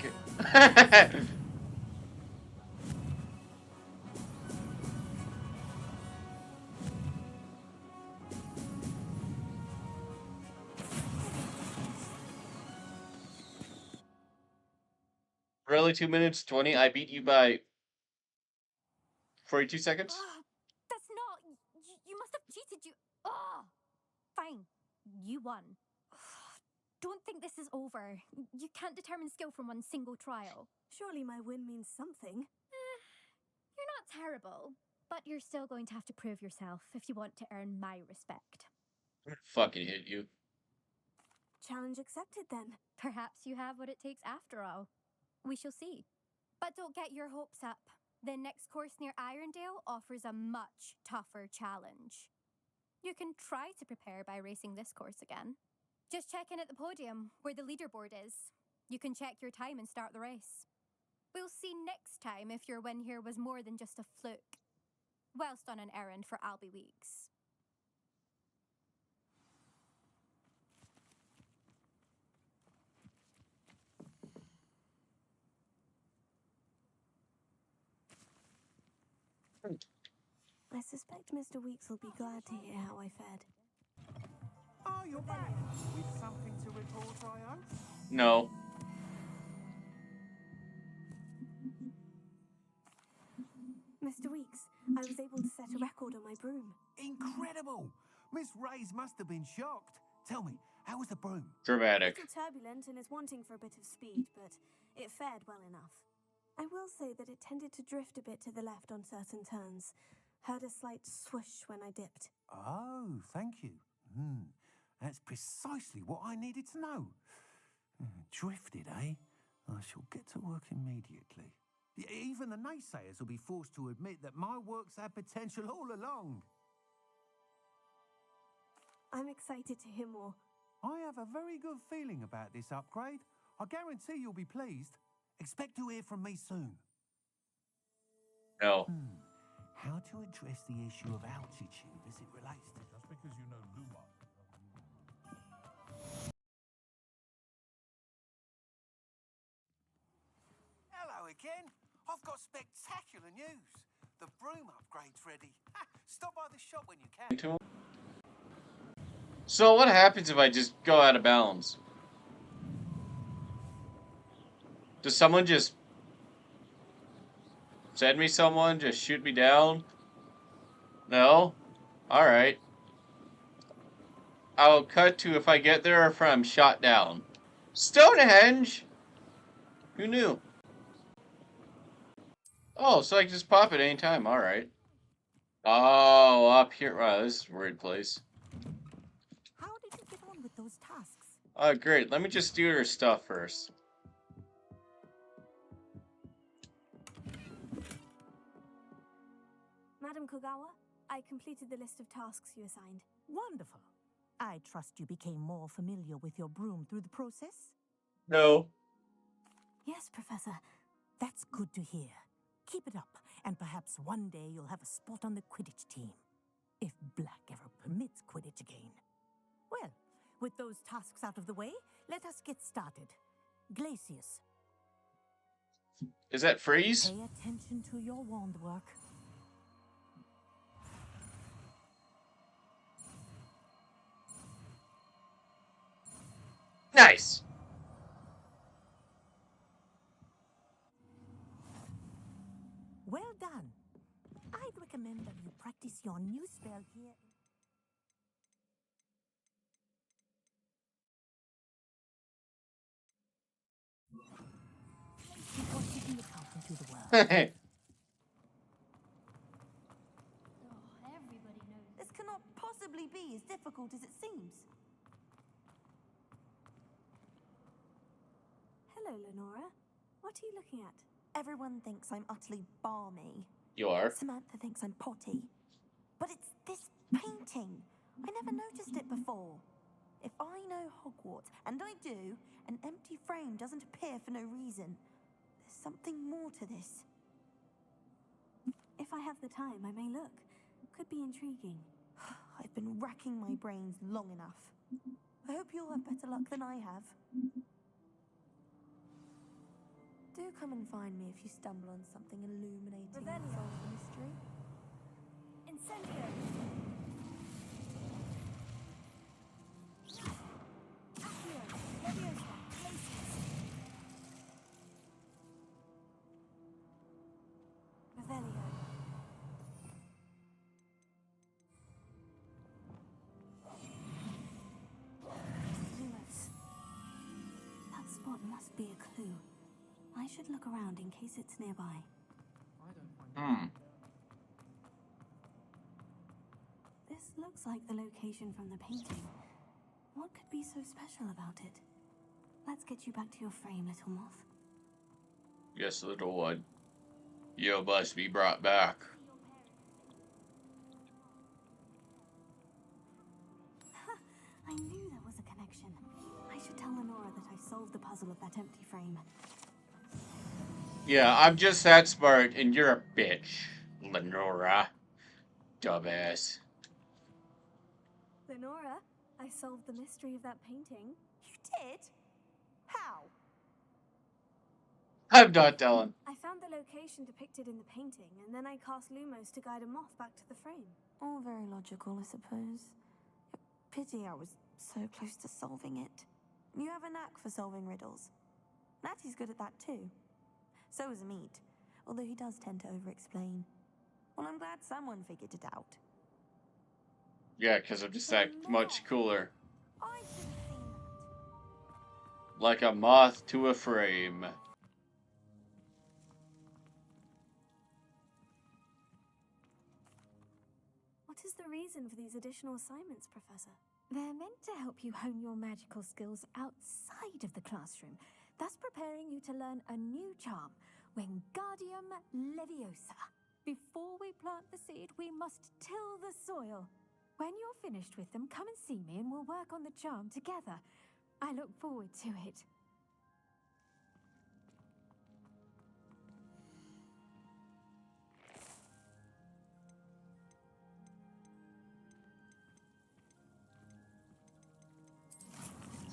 Really, 2 minutes 20? I beat you by 42 seconds?
That's not... You must have cheated, you... Oh! Fine. You won. Don't think this is over. You can't determine skill from one single trial.
Surely my win means something.
You're not terrible, but you're still going to have to prove yourself if you want to earn my respect.
Fucking hit you.
Challenge accepted then.
Perhaps you have what it takes after all. We shall see. But don't get your hopes up. The next course near Irondale offers a much tougher challenge. You can try to prepare by racing this course again. Just check in at the podium, where the leaderboard is. You can check your time and start the race. We'll see next time if your win here was more than just a fluke. whilst on an errand for Albie Weeks.
I suspect Mr. Weeks will be glad to hear how I fared.
Oh, you're back. With something to report, I hope?
No.
Mr. Weeks, I was able to set a record on my broom.
Incredible! Miss Reyes must have been shocked. Tell me, how was the broom?
A
Dramatic.
little turbulent and is wanting for a bit of speed, but it fared well enough. I will say that it tended to drift a bit to the left on certain turns. Heard a slight swoosh when I dipped.
Oh, thank you. That's precisely what I needed to know. Drifted, eh? I shall get to work immediately. Even the naysayers will be forced to admit that my work's had potential all along.
I'm excited to hear more.
I have a very good feeling about this upgrade. I guarantee you'll be pleased. Expect to hear from me soon.
No.
How to address the issue of altitude as it relates to...
Just because you know Luma.
Hello again. I've got spectacular news. The broom upgrade's ready. Stop by the shop when you can.
So what happens if I just go out of bounds? Does someone just send me someone? Just shoot me down? No? Alright. I'll cut to if I get there or if I'm shot down. Stonehenge? Who knew? Oh, so I can just pop it anytime. Alright. Oh, up here. Wow, this is a weird place.
How did you get on with those tasks?
Oh, great. Let me just do her stuff first.
Madam Kogawa, I completed the list of tasks you assigned.
Wonderful. I trust you became more familiar with your broom through the process?
No.
Yes, Professor.
That's good to hear. Keep it up, and perhaps one day you'll have a spot on the Quidditch team. If Black ever permits Quidditch again. Well, with those tasks out of the way, let us get started. Glacius.
Is that freeze?
Pay attention to your wand work.
Nice.
Well done. I'd recommend that you practice your new spell here. Before taking it out into the world.
This cannot possibly be as difficult as it seems. Hello, Lenora. What are you looking at?
Everyone thinks I'm utterly balmy.
You are?
Samantha thinks I'm potty. But it's this painting. I never noticed it before. If I know Hogwarts, and I do, an empty frame doesn't appear for no reason. There's something more to this.
If I have the time, I may look. Could be intriguing.
I've been racking my brains long enough. I hope you'll have better luck than I have. Do come and find me if you stumble on something illuminating that solves the mystery.
Incendio! Accio! Leviosa! Glacius! Revelio! Lumos. That spot must be a clue. I should look around in case it's nearby. This looks like the location from the painting. What could be so special about it? Let's get you back to your frame, little moth.
Yes, little one. You must be brought back.
I knew there was a connection. I should tell Lenora that I solved the puzzle of that empty frame.
Yeah, I'm just that smart, and you're a bitch, Lenora. Dumbass.
Lenora, I solved the mystery of that painting.
You did? How?
I'm not telling.
I found the location depicted in the painting, and then I cast Lumos to guide a moth back to the frame.
All very logical, I suppose. Pity I was so close to solving it. You have a knack for solving riddles. Natty's good at that too. So is Meat, although he does tend to over-explain. Well, I'm glad someone figured it out.
Yeah, because I'm just that much cooler.
I should have seen that.
Like a moth to a frame.
What is the reason for these additional assignments, Professor?
They're meant to help you hone your magical skills outside of the classroom, thus preparing you to learn a new charm, Wingardium Leviosa. Before we plant the seed, we must till the soil. When you're finished with them, come and see me and we'll work on the charm together. I look forward to it.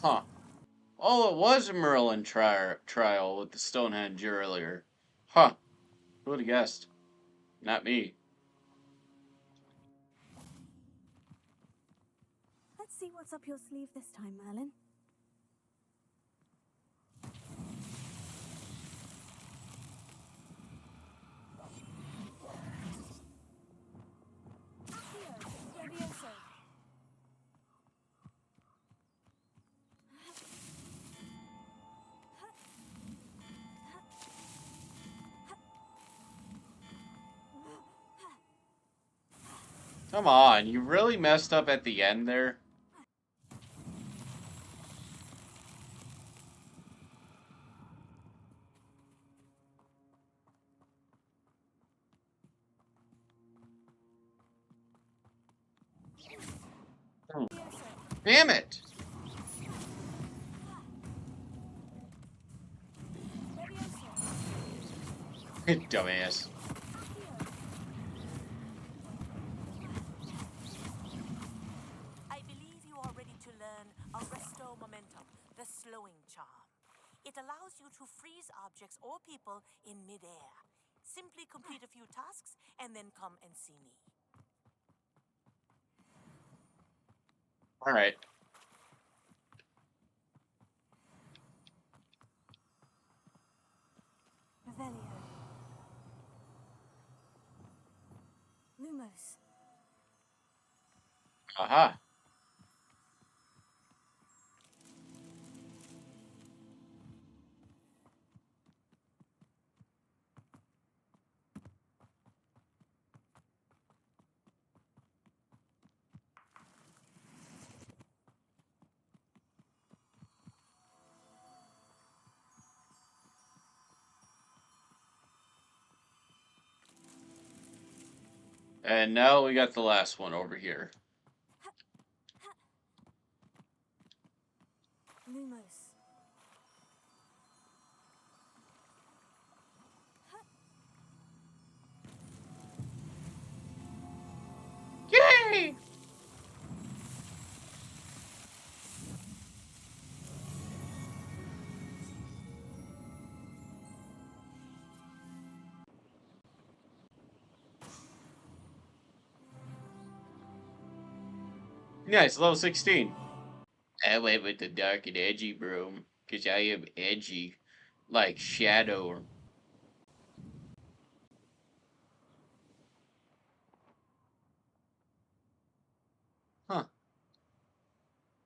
Huh. Oh, it was a Merlin trial with the Stonehenge earlier. Huh. Who would have guessed? Not me.
Let's see what's up your sleeve this time, Merlin. Levioso.
Come on, you really messed up at the end there? Damn it! Dumbass.
I believe you are ready to learn Arresto Momentum, the slowing charm. It allows you to freeze objects or people in midair. Simply complete a few tasks and then come and see me.
All right.
Revelio. Lumos.
Aha. And now we got the last one over here.
Lumos.
Yay! Nice, level 16. I went with the dark and edgy broom, because I am edgy, like Shadow. Huh.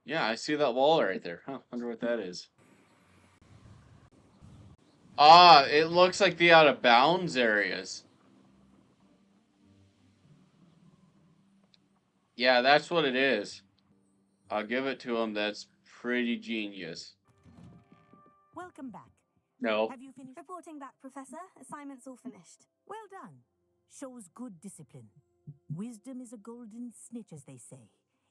Yeah, I see that wall right there. Huh, wonder what that is. Ah, it looks like the out of bounds areas. Yeah, that's what it is. I'll give it to him. That's pretty genius.
Welcome back.
No.
Have you finished?
Reporting back, Professor. Assignment's all finished.
Well done. Shows good discipline. Wisdom is a golden snitch, as they say,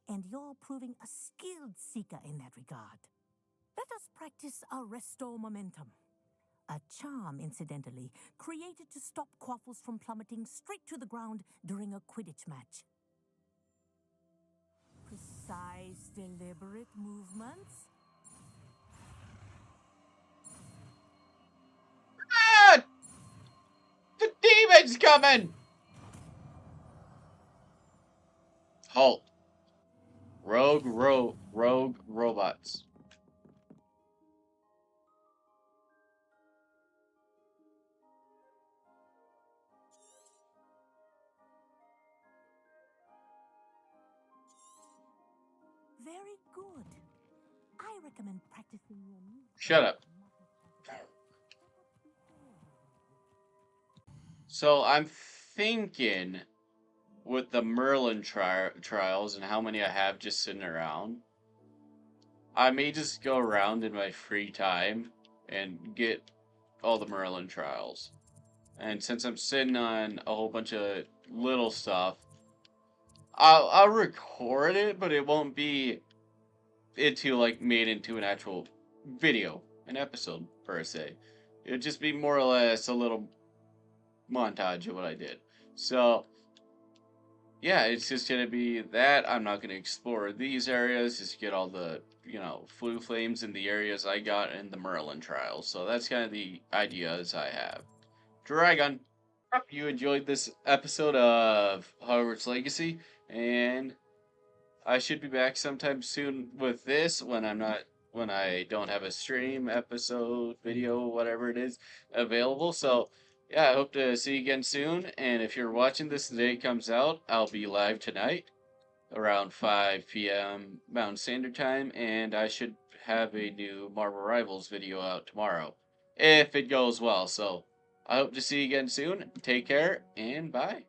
and you're proving a skilled seeker in that regard. Let us practice Arresto Momentum. A charm, incidentally, created to stop quaffles from plummeting straight to the ground during a Quidditch match. Precise, deliberate movements.
Ah! The demon's coming! Halt. Rogue robots.
Very good. I recommend practicing your new...
Shut up. So I'm thinking with the Merlin trials and how many I have just sitting around, I may just go around in my free time and get all the Merlin trials. And since I'm sitting on a whole bunch of little stuff, I'll record it, but it won't be made into an actual video, an episode per se. It'll just be more or less a little montage of what I did. So yeah, it's just gonna be that. I'm not gonna explore these areas, just get all the, flu flames in the areas I got in the Merlin trials. So that's kind of the ideas I have. Dragon, hope you enjoyed this episode of Hogwarts Legacy, and I should be back sometime soon with this when I don't have a stream, episode, video, whatever it is available. So yeah, I hope to see you again soon. And if you're watching this the day it comes out, I'll be live tonight around 5 p.m. Mountain Standard Time, and I should have a new Marvel Rivals video out tomorrow, if it goes well. So I hope to see you again soon. Take care, and bye.